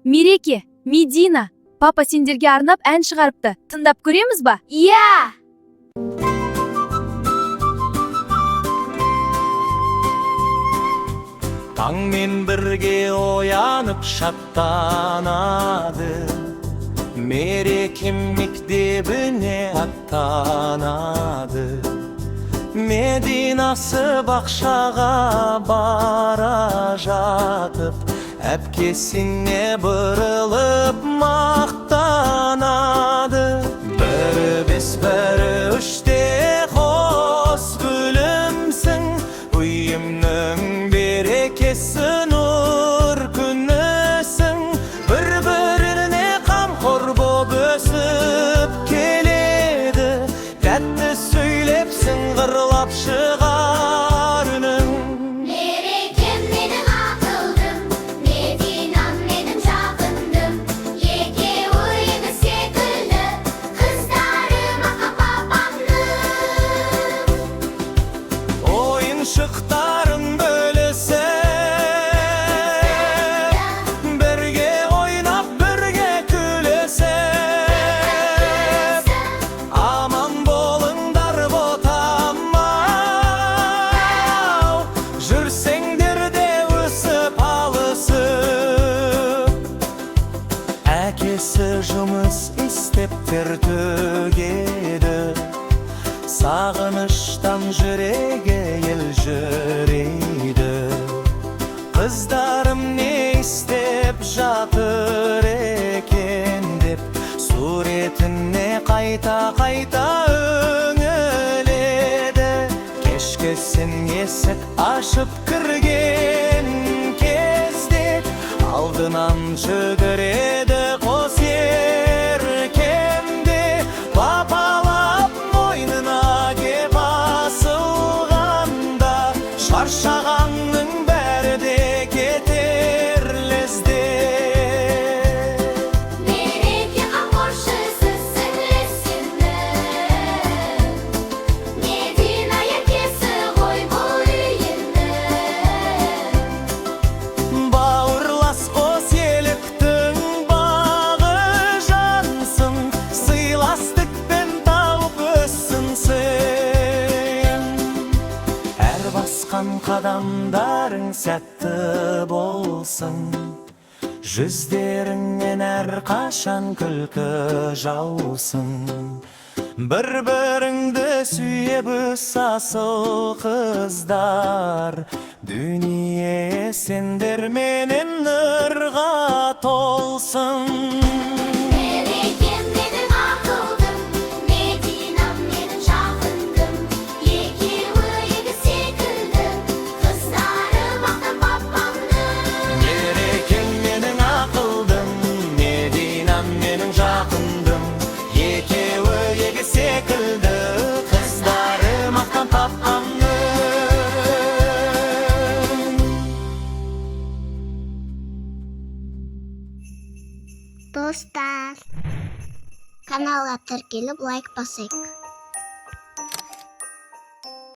Миреке, Медина, папа сендерге арнап ән шығарыпты. Тыңдап көреміз ба? Иә! Tаңмен бірге оянып шаттанады, мерекем мектебіне аттанады. Мединасы бақшаға бара жатып, әпкесіне бұрылып мақтанады. Бірі бес, бірі үште қос гүлімсің, үйімнің берекесі нұр күнісің. Бір-біріне қамқор боп өсіп келеді, тәтті сөйлепсің, қырлап шығар үнің. Мерекем менің ақылдым, Мединам менің жақындым. Екеуі екі секілді, қыздарым ақа папамның. Ойыншықтарын бөлісіп, бірге ойнап, бірге күлісіп, аман болыңдар ботам-ау, жүрсеңдер де өсіп алысып. Әкесі жұмыс істеп тер төгеді, сағыныштан жүрегі елжірейді. Қыздарым не істеп жатыр екен деп, суретіне қайта-қайта үңіледі. Кешкісін есік ашып кірген кезде, алдынан жүгіреді қос еркемде. Папалап мойнына кеп асылғанда, шаршағанның бәрі де кетер лезде. Мереке қамқоршысы сіңлісінің, Медина еркесі ғой бұл үйінің. Бауырлас қос еліктің бағы жансын, сыйластықпен тауып өссін сен. Әр басқан қадамдарың сәтті болсын, жүздеріңнен әрқашан күлкі жаусын. Бір-біріңді сүйіп өс асыл қыздар, дүние сендерменен нұрға толсын. Мерекем менің ақылдым, Мединам менің жақындым. Екеуі екі секілді, қыздарым ақа папамның. Мерекем менің ақылдым, Мединам менің жақындым. Екеуі екі секілді, қыздарым ақтан папамның. Достар, каналға тіркеліп лайк басайық.